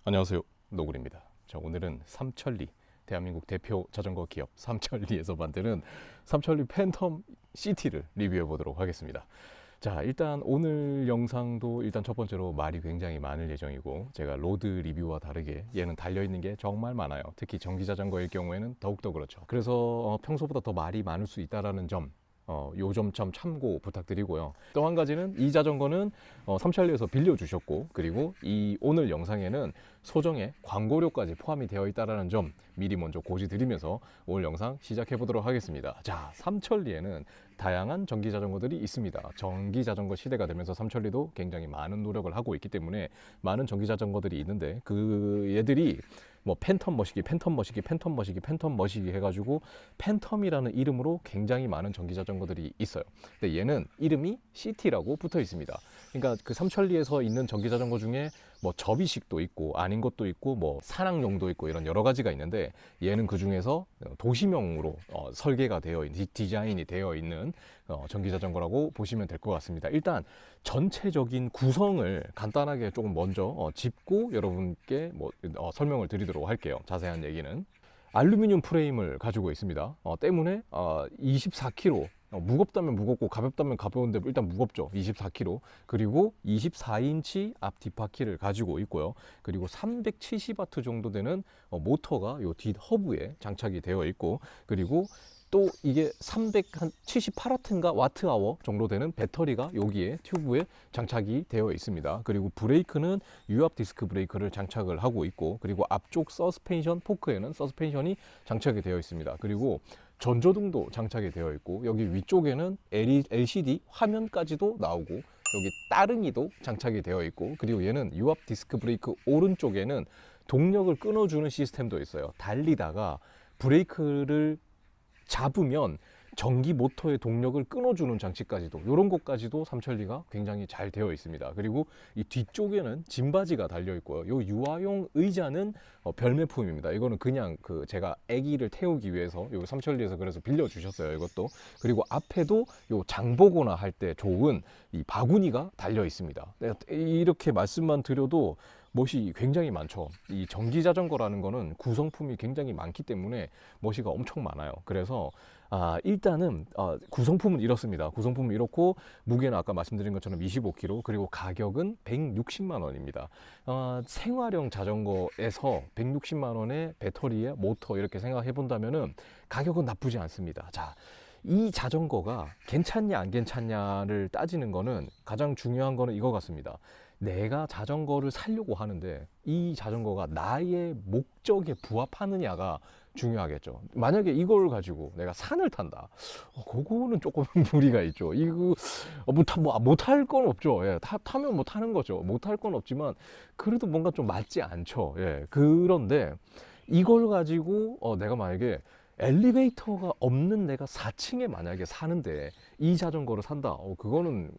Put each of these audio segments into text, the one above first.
안녕하세요, 노굴입니다. 자, 오늘은 삼천리, 대한민국 대표 자전거 기업 삼천리에서 만드는 삼천리 팬텀 CT를 리뷰해 보도록 하겠습니다. 자, 일단 오늘 영상도 일단 첫 번째로 말이 굉장히 많을 예정이고, 제가 로드 리뷰와 다르게 얘는 달려있는 게 정말 많아요. 특히 전기 자전거일 경우에는 더욱더 그렇죠. 그래서 평소보다 더 말이 많을 수 있다는 점, 요 점 참 참고 부탁드리고요. 또 한 가지는 이 자전거는 삼천리에서 빌려주셨고, 그리고 이 오늘 영상에는 소정의 광고료까지 포함이 되어 있다는 점 미리 먼저 고지드리면서 오늘 영상 시작해 보도록 하겠습니다. 자, 삼천리에는 다양한 전기 자전거들이 있습니다. 전기 자전거 시대가 되면서 삼천리도 굉장히 많은 노력을 하고 있기 때문에 많은 전기 자전거들이 있는데, 그 얘들이 뭐 팬텀 머시기, 팬텀 머시기, 팬텀 머시기, 팬텀 머시기 해가지고 팬텀이라는 이름으로 굉장히 많은 전기 자전거들이 있어요. 근데 얘는 이름이 CT라고 붙어 있습니다. 그러니까 그 삼천리에서 있는 전기 자전거 중에 뭐 접이식도 있고 아닌 것도 있고 뭐 산악용도 있고 이런 여러 가지가 있는데, 얘는 그 중에서 도시명으로 설계가 되어 있는, 디자인이 되어 있는 전기 자전거라고 보시면 될 것 같습니다. 일단 전체적인 구성을 간단하게 조금 먼저 짚고 여러분께 설명을 드리도록 할게요. 자세한 얘기는 알루미늄 프레임을 가지고 있습니다. 때문에 24kg, 무겁다면 무겁고 가볍다면 가벼운데 일단 무겁죠. 24kg. 그리고 24인치 앞 뒷바퀴를 가지고 있고요. 그리고 370W 정도 되는 모터가 요 뒷 허브에 장착이 되어 있고, 그리고 또 이게 378W인가 와트아워 정도 되는 배터리가 여기에 튜브에 장착이 되어 있습니다. 그리고 브레이크는 유압 디스크 브레이크를 장착을 하고 있고, 그리고 앞쪽 서스펜션 포크에는 서스펜션이 장착이 되어 있습니다. 그리고 전조등도 장착이 되어 있고, 여기 위쪽에는 LCD 화면까지도 나오고, 여기 따릉이도 장착이 되어 있고, 그리고 얘는 유압 디스크 브레이크 오른쪽에는 동력을 끊어주는 시스템도 있어요. 달리다가 브레이크를 잡으면 전기 모터의 동력을 끊어주는 장치까지도, 이런 것까지도 삼천리가 굉장히 잘 되어 있습니다. 그리고 이 뒤쪽에는 짐바지가 달려 있고요. 이 유아용 의자는 별매품입니다. 이거는 그냥 제가 아기를 태우기 위해서 요 삼천리에서 그래서 빌려 주셨어요, 이것도. 그리고 앞에도 요 장보거나 할 때 좋은 이 바구니가 달려 있습니다. 이렇게 말씀만 드려도 멋이 굉장히 많죠. 이 전기 자전거라는 거는 구성품이 굉장히 많기 때문에 멋이가 엄청 많아요. 그래서 일단은 구성품은 이렇습니다. 구성품은 이렇고, 무게는 아까 말씀드린 것처럼 25kg, 그리고 가격은 160만 원입니다. 생활용 자전거에서 160만 원의 배터리에 모터 이렇게 생각해 본다면은 가격은 나쁘지 않습니다. 자, 이 자전거가 괜찮냐 안 괜찮냐를 따지는 거는, 가장 중요한 거는 이거 같습니다. 내가 자전거를 사려고 하는데 이 자전거가 나의 목적에 부합하느냐가 중요하겠죠. 만약에 이걸 가지고 내가 산을 탄다, 그거는 조금 무리가 있죠. 이거 못할 건 없죠. 예, 타면 뭐 타는 거죠. 못할 건 없지만 그래도 뭔가 좀 맞지 않죠. 예, 그런데 이걸 가지고 내가 만약에 엘리베이터가 없는 내가 4층에 만약에 사는데 이 자전거를 산다, 그거는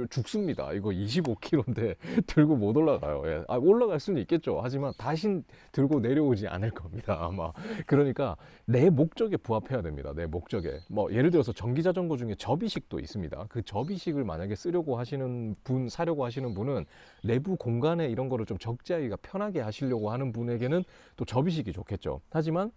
죽습니다. 이거 25kg인데 들고 못 올라가요. 예. 올라갈 수는 있겠죠. 하지만 다신 들고 내려오지 않을 겁니다, 아마. 그러니까 내 목적에 부합해야 됩니다. 내 목적에. 뭐 예를 들어서 전기 자전거 중에 접이식도 있습니다. 그 접이식을 만약에 쓰려고 하시는 분, 사려고 하시는 분은 내부 공간에 이런 거를 좀 적재하기가 편하게 하시려고 하는 분에게는 또 접이식이 좋겠죠. 하지만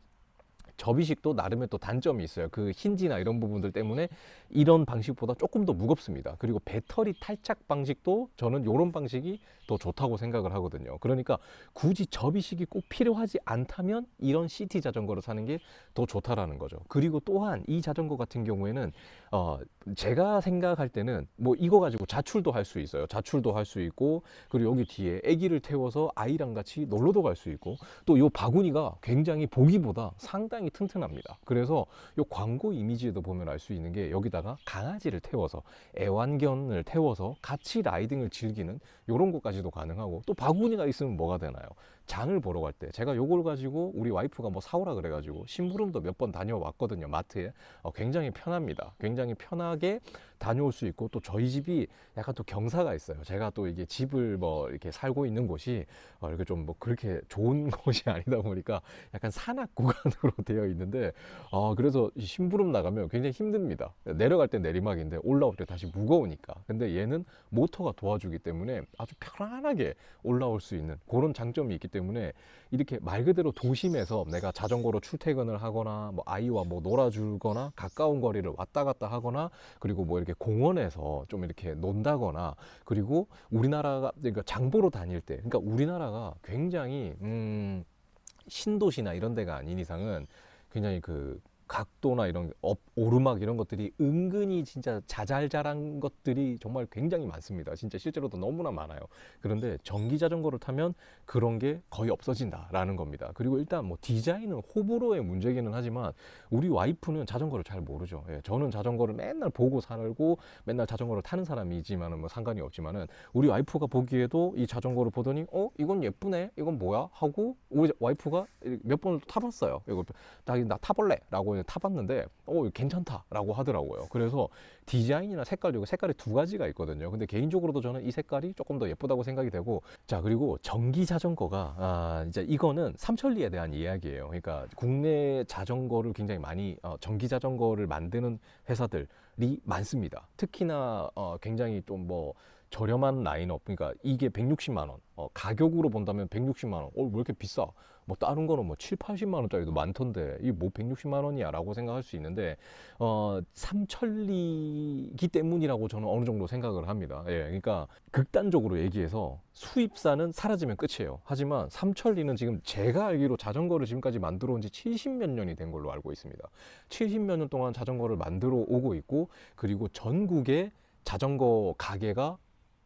접이식도 나름의 또 단점이 있어요. 그 힌지나 이런 부분들 때문에 이런 방식보다 조금 더 무겁습니다. 그리고 배터리 탈착 방식도 저는 이런 방식이 더 좋다고 생각을 하거든요. 그러니까 굳이 접이식이 꼭 필요하지 않다면 이런 CT 자전거를 사는 게 더 좋다라는 거죠. 그리고 또한 이 자전거 같은 경우에는 제가 생각할 때는 뭐 이거 가지고 자출도 할 수 있어요. 자출도 할 수 있고, 그리고 여기 뒤에 아기를 태워서 아이랑 같이 놀러도 갈 수 있고, 또 이 바구니가 굉장히 보기보다 상당히 튼튼합니다. 그래서 이 광고 이미지에도 보면 알 수 있는 게, 여기다가 강아지를 태워서, 애완견을 태워서 같이 라이딩을 즐기는 이런 것까지도 가능하고, 또 바구니가 있으면 뭐가 되나요? 장을 보러 갈 때 제가 요걸 가지고 우리 와이프가 뭐 사오라 그래가지고 심부름도 몇 번 다녀왔거든요, 마트에. 굉장히 편합니다. 굉장히 편하게 다녀올 수 있고, 또 저희 집이 약간 또 경사가 있어요. 제가 또 이게 집을 뭐 이렇게 살고 있는 곳이 이렇게 좀 뭐 그렇게 좋은 곳이 아니다 보니까 약간 산악 구간으로 되어 있는데, 그래서 심부름 나가면 굉장히 힘듭니다. 내려갈 때 내리막인데 올라올 때 다시 무거우니까. 근데 얘는 모터가 도와주기 때문에 아주 편안하게 올라올 수 있는 그런 장점이 있기 때문에 이렇게 말 그대로 도심에서 내가 자전거로 출퇴근을 하거나 뭐 아이와 뭐 놀아주거나 가까운 거리를 왔다 갔다 하거나 그리고 뭐 이렇게 공원에서 좀 이렇게 논다거나 그리고 우리나라가 그러니까 장보러 다닐 때 그러니까 우리나라가 굉장히 신도시나 이런 데가 아닌 이상은 굉장히 그 각도나 이런 오르막 이런 것들이 은근히 진짜 자잘자잘한 것들이 정말 굉장히 많습니다. 진짜 실제로도 너무나 많아요. 그런데 전기 자전거를 타면 그런 게 거의 없어진다라는 겁니다. 그리고 일단 뭐 디자인은 호불호의 문제기는 하지만 우리 와이프는 자전거를 잘 모르죠. 예, 저는 자전거를 맨날 보고 살고 맨날 자전거를 타는 사람이지만은 뭐 상관이 없지만은 우리 와이프가 보기에도 이 자전거를 보더니 이건 예쁘네 이건 뭐야 하고 우리 와이프가 몇 번을 타봤어요. 이거 나 타볼래 라고 타봤는데 괜찮다라고 하더라고요. 그래서 디자인이나 색깔, 여기 색깔이 두 가지가 있거든요. 근데 개인적으로도 저는 이 색깔이 조금 더 예쁘다고 생각이 되고, 자 그리고 전기 자전거가 이제 이거는 삼천리에 대한 이야기예요. 그러니까 국내 자전거를 굉장히 많이 전기 자전거를 만드는 회사들이 많습니다. 특히나 굉장히 좀 뭐 저렴한 라인업, 그러니까 이게 160만 원, 가격으로 본다면 160만 원, 왜 이렇게 비싸? 뭐 다른 거는 뭐 7, 80만 원짜리도 많던데 이게 뭐 160만 원이야 라고 생각할 수 있는데 삼천리기 때문이라고 저는 어느 정도 생각을 합니다. 예, 그러니까 극단적으로 얘기해서 수입사는 사라지면 끝이에요. 하지만 삼천리는 지금 제가 알기로 자전거를 지금까지 만들어 온 지 70몇 년이 된 걸로 알고 있습니다. 70몇 년 동안 자전거를 만들어 오고 있고, 그리고 전국에 자전거 가게가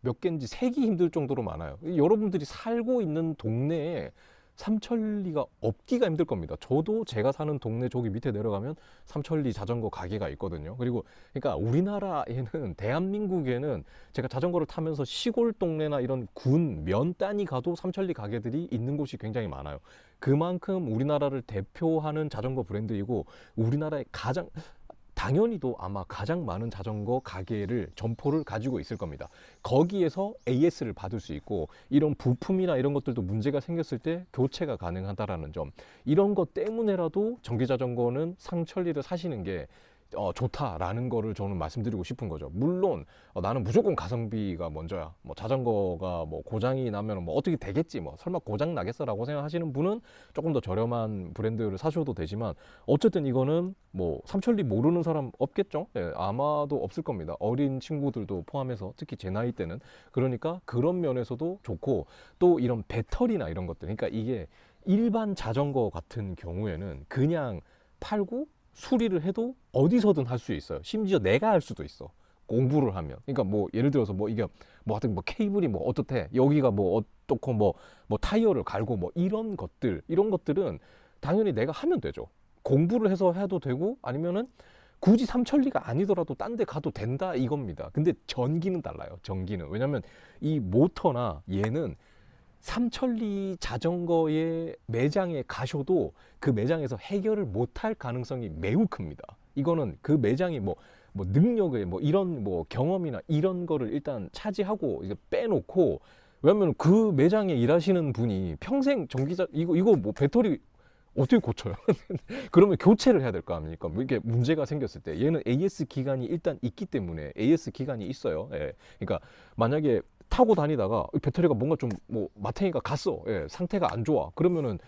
몇 개인지 세기 힘들 정도로 많아요. 여러분들이 살고 있는 동네에 삼천리가 없기가 힘들 겁니다. 저도 제가 사는 동네 저기 밑에 내려가면 삼천리 자전거 가게가 있거든요. 그리고 그러니까 우리나라에는 대한민국에는 제가 자전거를 타면서 시골 동네나 이런 군, 면 단위 가도 삼천리 가게들이 있는 곳이 굉장히 많아요. 그만큼 우리나라를 대표하는 자전거 브랜드이고 우리나라의 당연히도 아마 가장 많은 자전거 가게를 점포를 가지고 있을 겁니다. 거기에서 AS를 받을 수 있고 이런 부품이나 이런 것들도 문제가 생겼을 때 교체가 가능하다라는 점, 이런 것 때문에라도 전기자전거는 삼천리를 사시는 게 좋다라는 거를 저는 말씀드리고 싶은 거죠. 물론 나는 무조건 가성비가 먼저야, 뭐 자전거가 뭐 고장이 나면 뭐 어떻게 되겠지, 뭐 설마 고장 나겠어라고 생각하시는 분은 조금 더 저렴한 브랜드를 사셔도 되지만, 어쨌든 이거는 뭐 삼천리 모르는 사람 없겠죠. 예, 아마도 없을 겁니다. 어린 친구들도 포함해서, 특히 제 나이 때는. 그러니까 그런 면에서도 좋고, 또 이런 배터리나 이런 것들, 그러니까 이게 일반 자전거 같은 경우에는 그냥 팔고 수리를 해도 어디서든 할 수 있어요. 심지어 내가 할 수도 있어, 공부를 하면. 그러니까 뭐 예를 들어서 뭐 이게 뭐 하여튼 뭐 케이블이 뭐 어떻대, 여기가 뭐 어떻고 뭐 타이어를 갈고 뭐 이런 것들은 당연히 내가 하면 되죠. 공부를 해서 해도 되고, 아니면은 굳이 삼천리가 아니더라도 딴 데 가도 된다 이겁니다. 근데 전기는 달라요. 전기는. 왜냐면 이 모터나 얘는 삼천리 자전거의 매장에 가셔도 그 매장에서 해결을 못할 가능성이 매우 큽니다. 이거는 그 매장이 뭐 능력을 뭐 이런 뭐 경험이나 이런 거를 일단 차지하고 이제 빼놓고, 왜냐면 그 매장에 일하시는 분이 평생 이거 뭐 배터리 어떻게 고쳐요? 그러면 교체를 해야 될 거 아닙니까? 뭐 이게 문제가 생겼을 때 얘는 AS 기간이 일단 있기 때문에, AS 기간이 있어요. 예. 그러니까 만약에 타고 다니다가 배터리가 뭔가 좀 뭐 마탱이가 갔어, 예, 상태가 안 좋아, 그러면은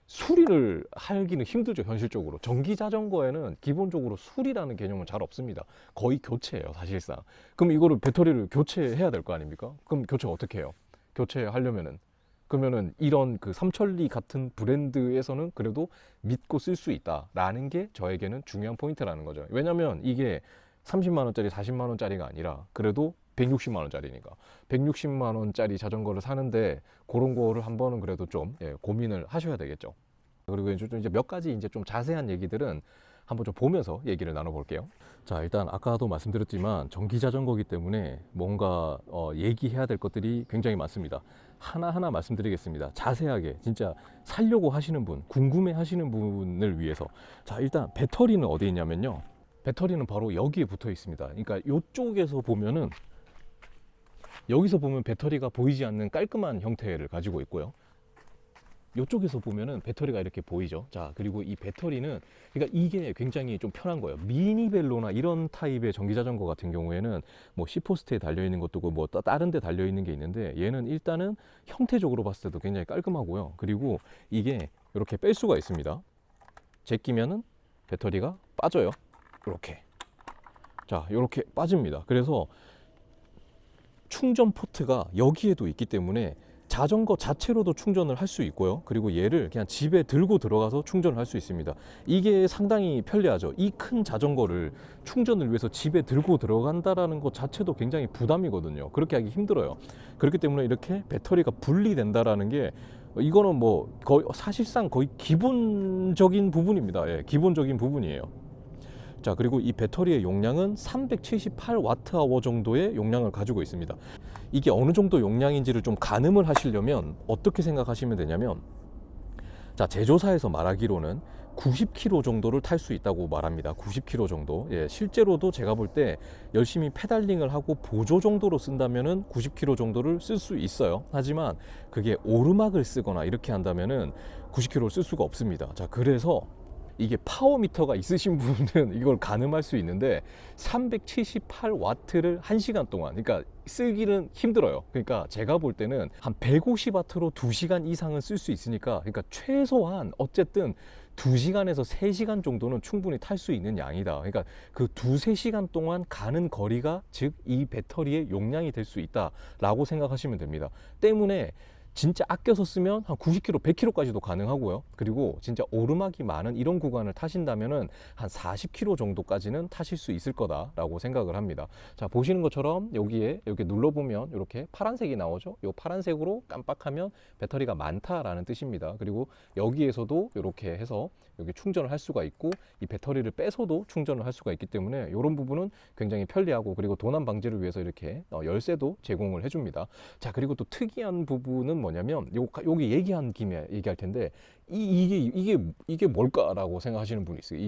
수리를 하기는 힘들죠. 현실적으로 전기 자전거에는 기본적으로 수리라는 개념은 잘 없습니다. 거의 교체예요, 사실상. 그럼 이거를 배터리를 교체해야 될 거 아닙니까? 그럼 교체 어떻게 해요? 교체하려면은 그러면은 이런 그 삼천리 같은 브랜드에서는 그래도 믿고 쓸 수 있다라는 게 저에게는 중요한 포인트라는 거죠. 왜냐면 이게 30만 원짜리 40만 원짜리가 아니라 그래도 160만 원짜리니까 160만 원짜리 자전거를 사는데 그런 거를 한 번은 그래도 좀 고민을 하셔야 되겠죠. 그리고 이제 몇 가지 이제 좀 자세한 얘기들은 한번 좀 보면서 얘기를 나눠볼게요. 자, 일단 아까도 말씀드렸지만 전기 자전거기 때문에 뭔가 얘기해야 될 것들이 굉장히 많습니다. 하나하나 말씀드리겠습니다. 자세하게 진짜 살려고 하시는 분, 궁금해 하시는 분을 위해서. 자, 일단 배터리는 어디 있냐면요, 배터리는 바로 여기에 붙어 있습니다. 그러니까 이쪽에서 보면은, 여기서 보면 배터리가 보이지 않는 깔끔한 형태를 가지고 있고요. 이쪽에서 보면은 배터리가 이렇게 보이죠. 자, 그리고 이 배터리는, 그러니까 이게 굉장히 좀 편한 거예요. 미니벨로나 이런 타입의 전기 자전거 같은 경우에는 뭐 시포스트에 달려 있는 것도 뭐 다른 데 달려 있는 게 있는데, 얘는 일단은 형태적으로 봤을 때도 굉장히 깔끔하고요. 그리고 이게 이렇게 뺄 수가 있습니다. 제끼면은 배터리가 빠져요. 이렇게. 자, 이렇게 빠집니다. 그래서 충전 포트가 여기에도 있기 때문에 자전거 자체로도 충전을 할 수 있고요. 그리고 얘를 그냥 집에 들고 들어가서 충전을 할 수 있습니다. 이게 상당히 편리하죠. 이 큰 자전거를 충전을 위해서 집에 들고 들어간다라는 것 자체도 굉장히 부담이거든요. 그렇게 하기 힘들어요. 그렇기 때문에 이렇게 배터리가 분리된다라는 게, 이거는 뭐 거의 사실상 거의 기본적인 부분입니다. 예, 기본적인 부분이에요. 자, 그리고 이 배터리의 용량은 378Wh 정도의 용량을 가지고 있습니다. 이게 어느 정도 용량인지를 좀 가늠을 하시려면 어떻게 생각하시면 되냐면, 자, 제조사에서 말하기로는 90km 정도를 탈 수 있다고 말합니다. 90km 정도. 예, 실제로도 제가 볼 때 열심히 페달링을 하고 보조 정도로 쓴다면은 90km 정도를 쓸 수 있어요. 하지만 그게 오르막을 쓰거나 이렇게 한다면은 90km를 쓸 수가 없습니다. 자, 그래서 이게 파워미터가 있으신 분은 이걸 가늠할 수 있는데, 378W를 1시간 동안, 그러니까 쓰기는 힘들어요. 그러니까 제가 볼 때는 한 150W로 2시간 이상은 쓸 수 있으니까, 그러니까 최소한 어쨌든 2시간에서 3시간 정도는 충분히 탈 수 있는 양이다. 그러니까 그 2~3시간 동안 가는 거리가 즉 이 배터리의 용량이 될 수 있다라고 생각하시면 됩니다. 때문에 진짜 아껴서 쓰면 한 90km, 100km까지도 가능하고요. 그리고 진짜 오르막이 많은 이런 구간을 타신다면은 한 40km 정도까지는 타실 수 있을 거다라고 생각을 합니다. 자, 보시는 것처럼 여기에 이렇게 눌러보면 이렇게 파란색이 나오죠. 이 파란색으로 깜빡하면 배터리가 많다라는 뜻입니다. 그리고 여기에서도 이렇게 해서 여기 충전을 할 수가 있고, 이 배터리를 빼서도 충전을 할 수가 있기 때문에 이런 부분은 굉장히 편리하고, 그리고 도난 방지를 위해서 이렇게 열쇠도 제공을 해줍니다. 자, 그리고 또 특이한 부분은 뭐냐면, 여기 얘기한 김에 얘기할 텐데, 이게 뭘까라고 생각하시는 분이 있어요.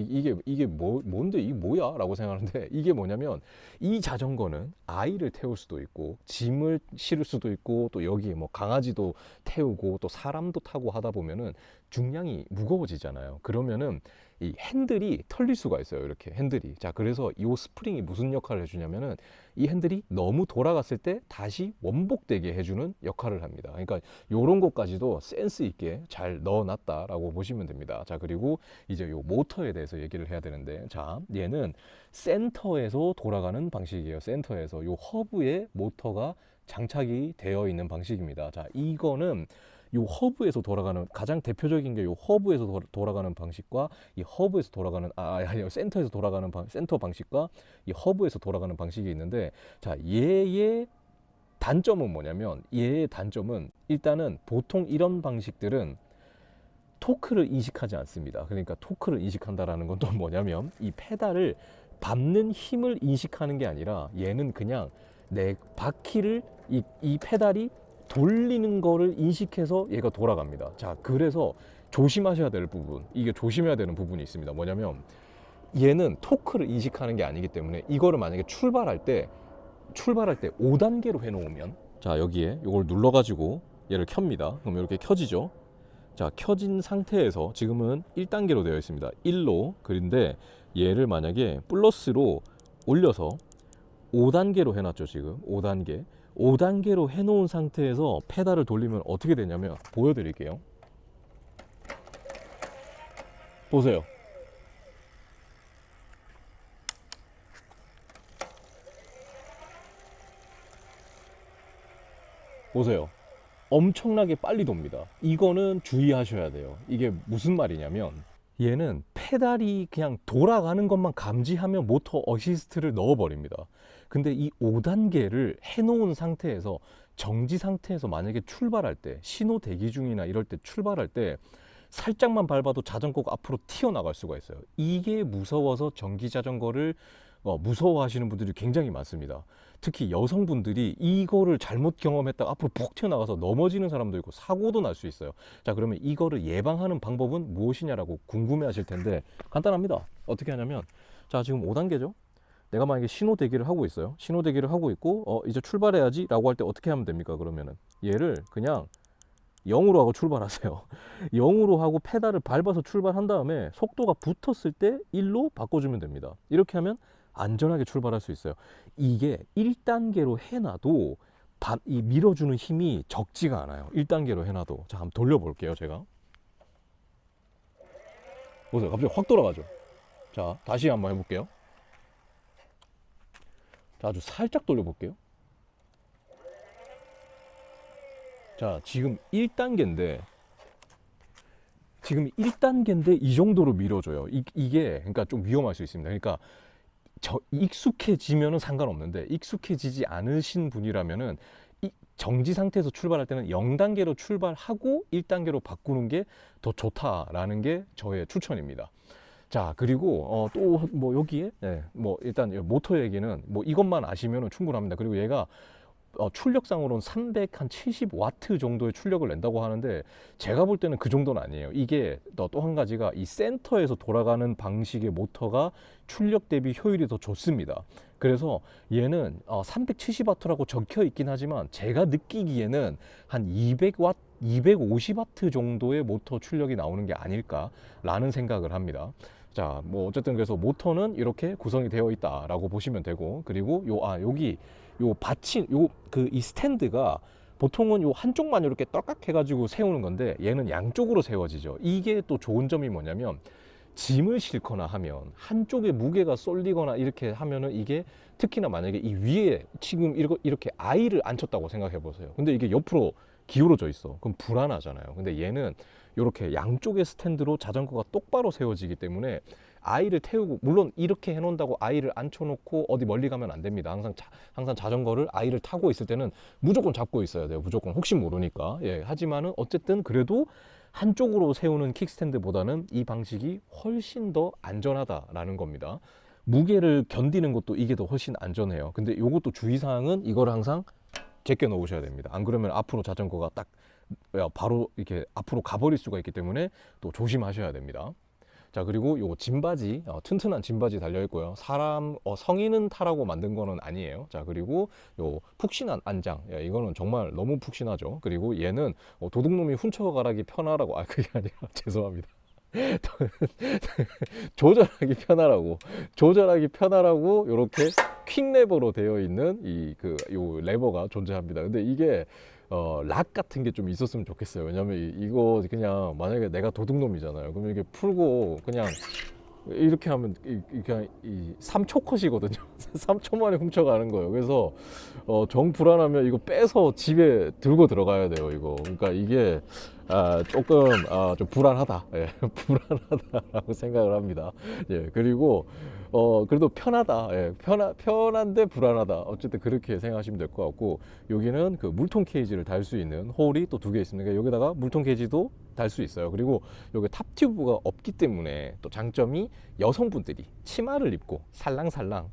이게 뭔데, 이게 뭐야? 라고 생각하는데, 이게 뭐냐면, 이 자전거는 아이를 태울 수도 있고, 짐을 실을 수도 있고, 또 여기에 뭐 강아지도 태우고, 또 사람도 타고 하다 보면은 중량이 무거워지잖아요. 그러면은 이 핸들이 털릴 수가 있어요. 이렇게 핸들이. 자, 그래서 이 스프링이 무슨 역할을 해주냐면은, 이 핸들이 너무 돌아갔을 때 다시 원복되게 해주는 역할을 합니다. 그러니까 이런 것까지도 센스 있게 잘 넣어놨다라고 보시면 됩니다. 자, 그리고 이제 요 모터에 대해서 얘기를 해야 되는데, 자, 얘는 센터에서 돌아가는 방식이에요. 센터에서 요 허브에 모터가 장착이 되어 있는 방식입니다. 자, 이거는 요 허브에서 돌아가는, 가장 대표적인 게 요 허브에서 돌아가는 방식과 이 허브에서 돌아가는, 아니, 센터에서 돌아가는 센터 방식과 이 허브에서 돌아가는 방식이 있는데, 자, 얘의 단점은 뭐냐면, 얘의 단점은 일단은 보통 이런 방식들은 토크를 인식하지 않습니다. 그러니까 토크를 인식한다라는 건 또 뭐냐면, 이 페달을 밟는 힘을 인식하는 게 아니라, 얘는 그냥 내 바퀴를, 이 페달이 돌리는 거를 인식해서 얘가 돌아갑니다. 자, 그래서 조심하셔야 될 부분, 이게 조심해야 되는 부분이 있습니다. 뭐냐면, 얘는 토크를 인식하는 게 아니기 때문에, 이거를 만약에 출발할 때 5단계로 해놓으면, 자, 여기에 이걸 눌러가지고 얘를 켭니다. 그럼 이렇게 켜지죠. 자, 켜진 상태에서 지금은 1단계로 되어 있습니다. 1로. 그런데 얘를 만약에 플러스로 올려서 5단계로 해놨죠. 지금 5단계로 해놓은 상태에서 페달을 돌리면 어떻게 되냐면, 보여드릴게요. 보세요. 보세요. 엄청나게 빨리 돕니다. 이거는 주의하셔야 돼요. 이게 무슨 말이냐면, 얘는 페달이 그냥 돌아가는 것만 감지하면 모터 어시스트를 넣어버립니다. 근데 이 5단계를 해놓은 상태에서, 정지 상태에서 만약에 출발할 때, 신호 대기 중이나 이럴 때 출발할 때 살짝만 밟아도 자전거가 앞으로 튀어나갈 수가 있어요. 이게 무서워서 전기 자전거를 무서워하시는 분들이 굉장히 많습니다. 특히 여성분들이 이거를 잘못 경험했다가 앞으로 푹 튀어나가서 넘어지는 사람도 있고 사고도 날 수 있어요. 자, 그러면 이거를 예방하는 방법은 무엇이냐라고 궁금해 하실 텐데, 간단합니다. 어떻게 하냐면, 자, 지금 5단계죠? 내가 만약에 신호 대기를 하고 있어요. 신호 대기를 하고 있고, 이제 출발해야지 라고 할 때 어떻게 하면 됩니까? 그러면은 얘를 그냥 0으로 하고 출발하세요. 0으로 하고 페달을 밟아서 출발한 다음에 속도가 붙었을 때 1로 바꿔주면 됩니다. 이렇게 하면 안전하게 출발할 수 있어요. 이게 1단계로 해놔도 이 밀어주는 힘이 적지가 않아요. 1단계로 해놔도. 자, 한번 돌려볼게요, 제가. 보세요. 갑자기 확 돌아가죠. 자, 다시 한번 해볼게요. 자, 아주 살짝 돌려볼게요. 자, 지금 1단계인데 이 정도로 밀어줘요. 이게 그러니까 좀 위험할 수 있습니다. 그러니까 익숙해지면은 상관없는데 익숙해지지 않으신 분이라면은 이 정지 상태에서 출발할 때는 0단계로 출발하고 1단계로 바꾸는 게 더 좋다라는 게 저의 추천입니다. 자, 그리고 또 뭐 여기에 뭐 일단 모터 얘기는 뭐 이것만 아시면은 충분합니다. 그리고 얘가 출력상으로는 370와트 정도의 출력을 낸다고 하는데 제가 볼 때는 그 정도는 아니에요. 이게 또 한 가지가 이 센터에서 돌아가는 방식의 모터가 출력 대비 효율이 더 좋습니다. 그래서 얘는 370와트라고 적혀 있긴 하지만 제가 느끼기에는 한 200와트, 250와트 정도의 모터 출력이 나오는 게 아닐까라는 생각을 합니다. 자, 뭐 어쨌든 그래서 모터는 이렇게 구성이 되어 있다라고 보시면 되고, 그리고 여기 요 받침 이 스탠드가 보통은 요 한쪽만 이렇게 떨깍 해가지고 세우는 건데 얘는 양쪽으로 세워지죠. 이게 또 좋은 점이 뭐냐면 짐을 싣거나 하면 한쪽에 무게가 쏠리거나 이렇게 하면은 이게 특히나 만약에 이 위에 지금 이렇게 아이를 앉혔다고 생각해 보세요. 근데 이게 옆으로 기울어져 있어. 그럼 불안하잖아요. 근데 얘는 이렇게 양쪽의 스탠드로 자전거가 똑바로 세워지기 때문에 아이를 태우고, 물론 이렇게 해놓는다고 아이를 앉혀놓고 어디 멀리 가면 안 됩니다. 항상 자전거를 아이를 타고 있을 때는 무조건 잡고 있어야 돼요. 무조건, 혹시 모르니까. 하지만은 어쨌든 그래도 한쪽으로 세우는 킥스탠드보다는 이 방식이 훨씬 더 안전하다라는 겁니다. 무게를 견디는 것도 이게 더 훨씬 안전해요. 근데 이것도 주의사항은 이걸 항상 제껴 놓으셔야 됩니다. 안 그러면 앞으로 자전거가 딱 바로 이렇게 앞으로 가버릴 수가 있기 때문에 또 조심하셔야 됩니다. 자, 그리고 요 짐바지, 튼튼한 짐바지 달려 있고요. 사람 성인은 타라고 만든 거는 아니에요. 자, 그리고 요 푹신한 안장, 이거는 정말 너무 푹신하죠. 그리고 얘는 도둑놈이 훔쳐가라기 편하라고, 그게 아니라 죄송합니다. 조절하기 편하라고 이렇게 퀵 레버로 되어 있는 요 레버가 존재합니다. 근데 이게 락 같은 게 좀 있었으면 좋겠어요. 왜냐면 이거 그냥 만약에 내가 도둑놈이잖아요. 그러면 이게 풀고 그냥 이렇게 하면 그냥 3초 컷이거든요. 3초 만에 훔쳐가는 거예요. 그래서 정 불안하면 이거 빼서 집에 들고 들어가야 돼요. 이거. 그러니까 이게 조금 좀 불안하다. 불안하다라고 생각을 합니다. 그리고 그래도 편하다. 편한데 불안하다. 어쨌든 그렇게 생각하시면 될 것 같고, 여기는 그 물통 케이지를 달 수 있는 홀이 또 2개 있습니다. 그러니까 여기다가 물통 케이지도 달 수 있어요. 그리고 여기 탑튜브가 없기 때문에 또 장점이 여성분들이 치마를 입고 살랑살랑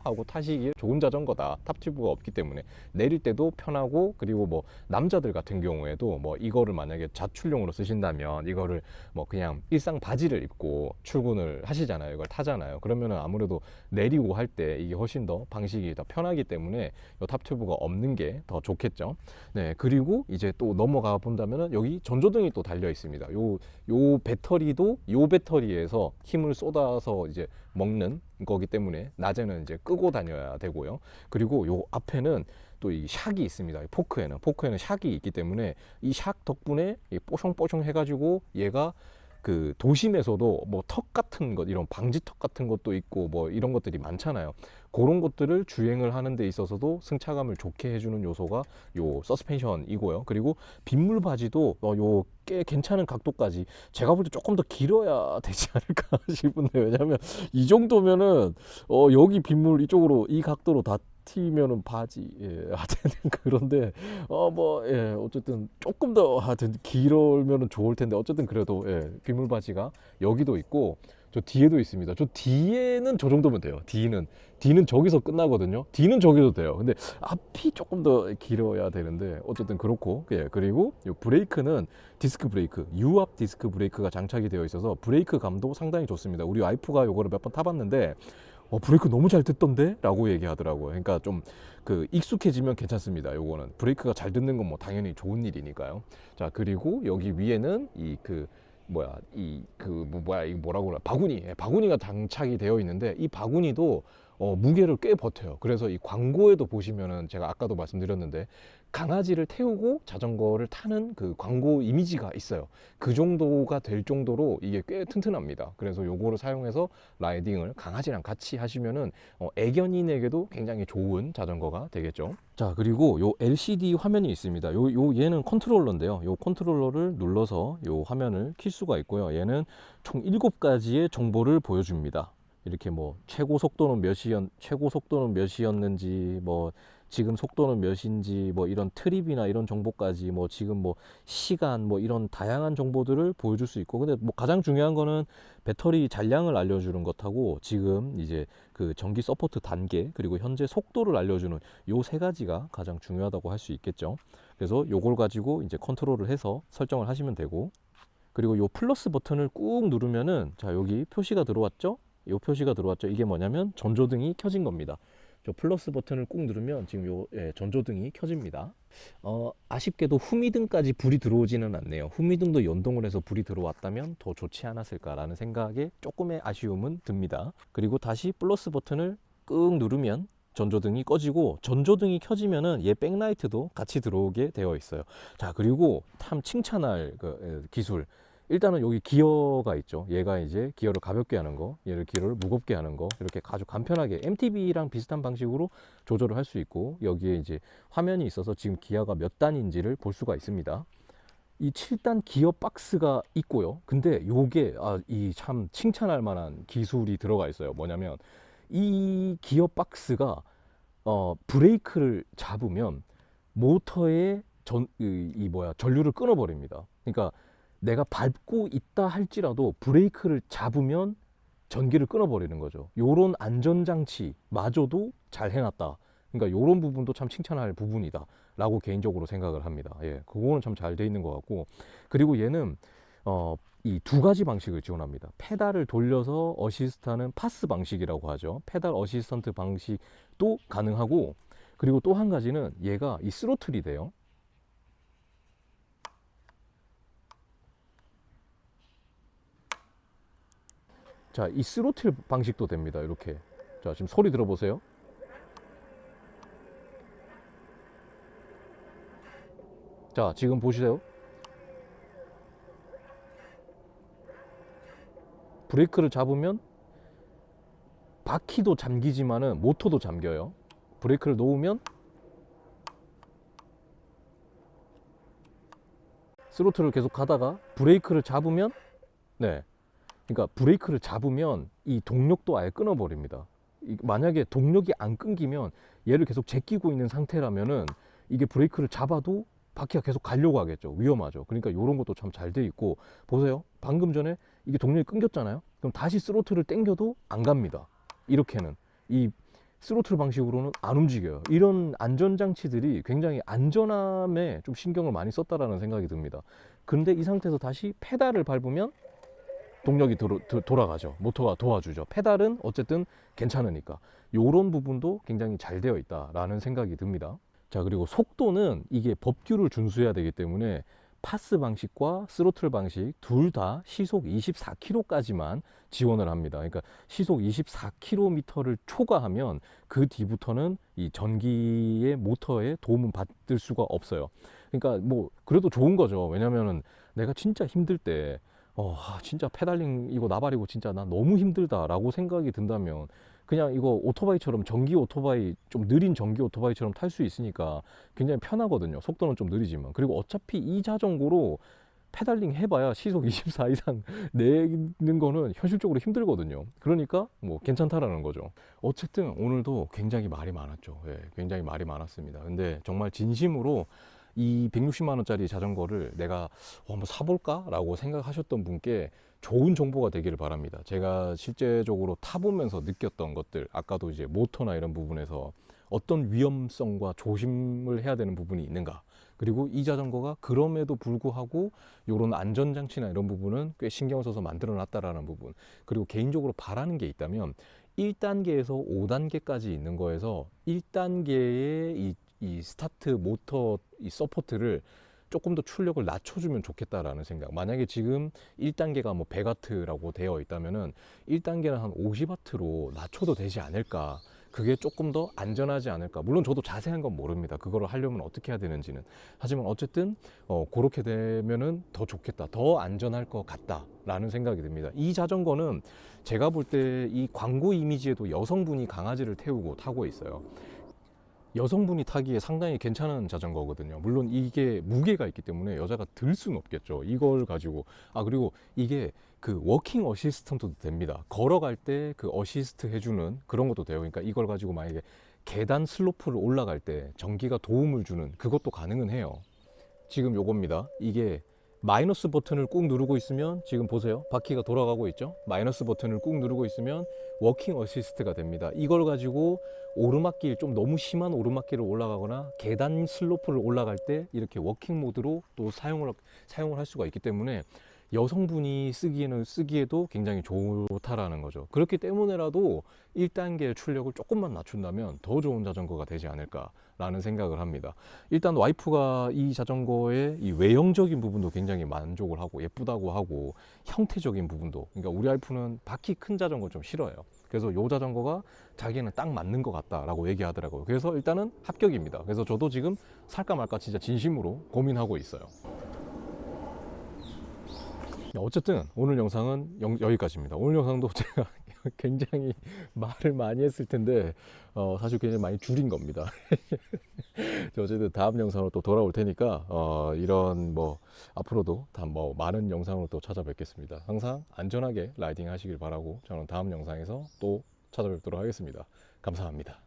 하고 타시기에 좋은 자전거다. 탑튜브가 없기 때문에 내릴 때도 편하고, 그리고 뭐 남자들 같은 경우에도 뭐 이거를 만약에 자출용으로 쓰신다면 이거를 뭐 그냥 일상 바지를 입고 출근을 하시잖아요. 이걸 타잖아요. 그러면은 아무래도 내리고 할 때 이게 훨씬 더 방식이 더 편하기 때문에 이 탑튜브가 없는 게 더 좋겠죠. 네, 그리고 이제 또 넘어가 본다면은 여기 전조등이 또 달려 있습니다. 요 배터리도 요 배터리에서 힘을 쏟아서 이제 먹는 거기 때문에 낮에는 이제 끄고 다녀야 되고요. 그리고 요 앞에는 또 이 샥이 있습니다. 포크에는 샥이 있기 때문에 이 샥 덕분에 뽀숑뽀숑 해가지고 얘가 그 도심에서도 뭐 턱 같은 것, 이런 방지턱 같은 것도 있고 뭐 이런 것들이 많잖아요. 그런 것들을 주행을 하는 데 있어서도 승차감을 좋게 해주는 요소가 요 서스펜션이고요. 그리고 빗물 바지도 요 꽤 괜찮은 각도까지, 제가 볼 때 조금 더 길어야 되지 않을까 싶은데, 왜냐면 이 정도면은 여기 빗물 이쪽으로 이 각도로 다 튀면은 바지, 하여튼 그런데 어쨌든 조금 더 하여튼 길면은 좋을 텐데, 어쨌든 그래도 빗물 바지가 여기도 있고 저 뒤에도 있습니다. 저 뒤에는 저 정도면 돼요. 뒤는 저기서 끝나거든요. 뒤는 저기도 돼요. 근데 앞이 조금 더 길어야 되는데 어쨌든 그렇고, 그리고 이 브레이크는 디스크 브레이크, 유압 디스크 브레이크가 장착이 되어 있어서 브레이크 감도 상당히 좋습니다. 우리 와이프가 요거를 몇 번 타봤는데 브레이크 너무 잘 듣던데? 라고 얘기하더라고요. 그러니까 좀 그 익숙해지면 괜찮습니다. 요거는 브레이크가 잘 듣는 건 뭐 당연히 좋은 일이니까요. 자, 그리고 여기 위에는 이 그 뭐야 이 그 뭐야 이 뭐라고 그래, 바구니, 바구니가 장착이 되어 있는데 이 바구니도 무게를 꽤 버텨요. 그래서 이 광고에도 보시면은 제가 아까도 말씀드렸는데 강아지를 태우고 자전거를 타는 그 광고 이미지가 있어요. 그 정도가 될 정도로 이게 꽤 튼튼합니다. 그래서 요거를 사용해서 라이딩을 강아지랑 같이 하시면은 애견인에게도 굉장히 좋은 자전거가 되겠죠. 자, 그리고 요 LCD 화면이 있습니다. 얘는 컨트롤러인데요. 요 컨트롤러를 눌러서 요 화면을 킬 수가 있고요. 얘는 총 7가지의 정보를 보여줍니다. 이렇게 뭐 최고 속도는 몇이었는지, 뭐 지금 속도는 몇인지, 뭐 이런 트립이나 이런 정보까지, 뭐 지금 뭐 시간, 뭐 이런 다양한 정보들을 보여줄 수 있고, 근데 뭐 가장 중요한 거는 배터리 잔량을 알려주는 것하고 지금 이제 그 전기 서포트 단계, 그리고 현재 속도를 알려주는 요 3가지가 가장 중요하다고 할 수 있겠죠. 그래서 요걸 가지고 이제 컨트롤을 해서 설정을 하시면 되고, 그리고 요 플러스 버튼을 꾹 누르면은, 자, 여기 표시가 들어왔죠? 요 표시가 들어왔죠? 이게 뭐냐면 전조등이 켜진 겁니다. 저 플러스 버튼을 꾹 누르면 지금 전조등이 켜집니다. 아쉽게도 후미등까지 불이 들어오지는 않네요. 후미등도 연동을 해서 불이 들어왔다면 더 좋지 않았을까라는 생각에 조금의 아쉬움은 듭니다. 그리고 다시 플러스 버튼을 꾹 누르면 전조등이 꺼지고, 전조등이 켜지면은 얘 백라이트도 같이 들어오게 되어 있어요. 자, 그리고 참 칭찬할 기술. 일단은 여기 기어가 있죠. 얘가 이제 기어를 가볍게 하는 거, 얘를 기어를 무겁게 하는 거, 이렇게 아주 간편하게 MTB랑 비슷한 방식으로 조절을 할 수 있고, 여기에 이제 화면이 있어서 지금 기어가 몇 단인지를 볼 수가 있습니다. 이 7단 기어 박스가 있고요. 근데 요게 이 참 칭찬할 만한 기술이 들어가 있어요. 뭐냐면 이 기어 박스가 브레이크를 잡으면 모터의 전류를 끊어버립니다. 그러니까 내가 밟고 있다 할지라도 브레이크를 잡으면 전기를 끊어버리는 거죠. 요런 안전장치마저도 잘 해놨다. 그러니까 요런 부분도 참 칭찬할 부분이다 라고 개인적으로 생각을 합니다. 예, 그거는 참 잘 돼 있는 것 같고, 그리고 얘는 이 2가지 방식을 지원합니다. 페달을 돌려서 어시스트하는 파스 방식이라고 하죠. 페달 어시스턴트 방식도 가능하고, 그리고 또 한 가지는 얘가 이 스로틀이 돼요. 자, 이 스로틀 방식도 됩니다. 이렇게. 자, 지금 소리 들어보세요. 자, 지금 보시세요. 브레이크를 잡으면 바퀴도 잠기지만은 모터도 잠겨요. 브레이크를 놓으면 스로틀을 계속 가다가 브레이크를 잡으면, 네, 그러니까 브레이크를 잡으면 이 동력도 아예 끊어버립니다. 만약에 동력이 안 끊기면 얘를 계속 제끼고 있는 상태라면은 이게 브레이크를 잡아도 바퀴가 계속 가려고 하겠죠. 위험하죠. 그러니까 이런 것도 참 잘 돼 있고, 보세요. 방금 전에 이게 동력이 끊겼잖아요. 그럼 다시 스로틀을 당겨도 안 갑니다. 이렇게는 이 스로틀 방식으로는 안 움직여요. 이런 안전장치들이 굉장히 안전함에 좀 신경을 많이 썼다라는 생각이 듭니다. 근데 이 상태에서 다시 페달을 밟으면 동력이 돌아가죠. 모터가 도와주죠. 페달은 어쨌든 괜찮으니까. 요런 부분도 굉장히 잘 되어 있다라는 생각이 듭니다. 자, 그리고 속도는 이게 법규를 준수해야 되기 때문에 파스 방식과 스로틀 방식 둘 다 시속 24km까지만 지원을 합니다. 그러니까 시속 24km를 초과하면 그 뒤부터는 이 전기의 모터에 도움은 받을 수가 없어요. 그러니까 뭐 그래도 좋은 거죠. 왜냐면은 내가 진짜 힘들 때 진짜 페달링 이거 나발이고 진짜 나 너무 힘들다라고 생각이 든다면 그냥 이거 오토바이처럼, 전기 오토바이, 좀 느린 전기 오토바이처럼 탈 수 있으니까 굉장히 편하거든요. 속도는 좀 느리지만. 그리고 어차피 이 자전거로 페달링 해봐야 시속 24 이상 내는 거는 현실적으로 힘들거든요. 그러니까 뭐 괜찮다라는 거죠. 어쨌든 오늘도 굉장히 말이 많았죠. 예, 굉장히 말이 많았습니다. 근데 정말 진심으로 이 160만 원짜리 자전거를 내가 한번 사볼까? 라고 생각하셨던 분께 좋은 정보가 되기를 바랍니다. 제가 실제적으로 타보면서 느꼈던 것들, 아까도 이제 모터나 이런 부분에서 어떤 위험성과 조심을 해야 되는 부분이 있는가, 그리고 이 자전거가 그럼에도 불구하고 이런 안전장치나 이런 부분은 꽤 신경을 써서 만들어 놨다라는 부분, 그리고 개인적으로 바라는 게 있다면 1단계에서 5단계까지 있는 거에서 1단계의 이 스타트 모터 이 서포트를 조금 더 출력을 낮춰주면 좋겠다라는 생각. 만약에 지금 1단계가 뭐 100W라고 되어 있다면은 1단계는 한 50W로 낮춰도 되지 않을까. 그게 조금 더 안전하지 않을까. 물론 저도 자세한 건 모릅니다. 그거를 하려면 어떻게 해야 되는지는. 하지만 어쨌든 그렇게 되면은 더 좋겠다. 더 안전할 것 같다라는 생각이 듭니다. 이 자전거는 제가 볼 때 이 광고 이미지에도 여성분이 강아지를 태우고 타고 있어요. 여성분이 타기에 상당히 괜찮은 자전거거든요. 물론 이게 무게가 있기 때문에 여자가 들 수는 없겠죠. 이걸 가지고. 그리고 이게 그 워킹 어시스턴트도 됩니다. 걸어갈 때 그 어시스트 해주는 그런 것도 돼요. 그러니까 이걸 가지고 만약에 계단 슬로프를 올라갈 때 전기가 도움을 주는 그것도 가능은 해요. 지금 요겁니다. 이게 마이너스 버튼을 꾹 누르고 있으면 지금 보세요. 바퀴가 돌아가고 있죠. 마이너스 버튼을 꾹 누르고 있으면 워킹 어시스트가 됩니다. 이걸 가지고 오르막길, 좀 너무 심한 오르막길을 올라가거나 계단 슬로프를 올라갈 때 이렇게 워킹 모드로 또 사용을 할 수가 있기 때문에 여성분이 쓰기에도 굉장히 좋다라는 거죠. 그렇기 때문에라도 1단계 출력을 조금만 낮춘다면 더 좋은 자전거가 되지 않을까라는 생각을 합니다. 일단 와이프가 이 자전거의 이 외형적인 부분도 굉장히 만족을 하고 예쁘다고 하고 형태적인 부분도, 그러니까 우리 와이프는 바퀴 큰 자전거 좀 싫어요. 그래서 이 자전거가 자기는 딱 맞는 것 같다라고 얘기하더라고요. 그래서 일단은 합격입니다. 그래서 저도 지금 살까 말까 진짜 진심으로 고민하고 있어요. 어쨌든 오늘 영상은 여기까지입니다. 오늘 영상도 제가 굉장히 말을 많이 했을 텐데 사실 굉장히 많이 줄인 겁니다. 어쨌든 다음 영상으로 또 돌아올 테니까 이런 뭐 앞으로도 다 뭐 많은 영상으로 또 찾아뵙겠습니다. 항상 안전하게 라이딩 하시길 바라고 저는 다음 영상에서 또 찾아뵙도록 하겠습니다. 감사합니다.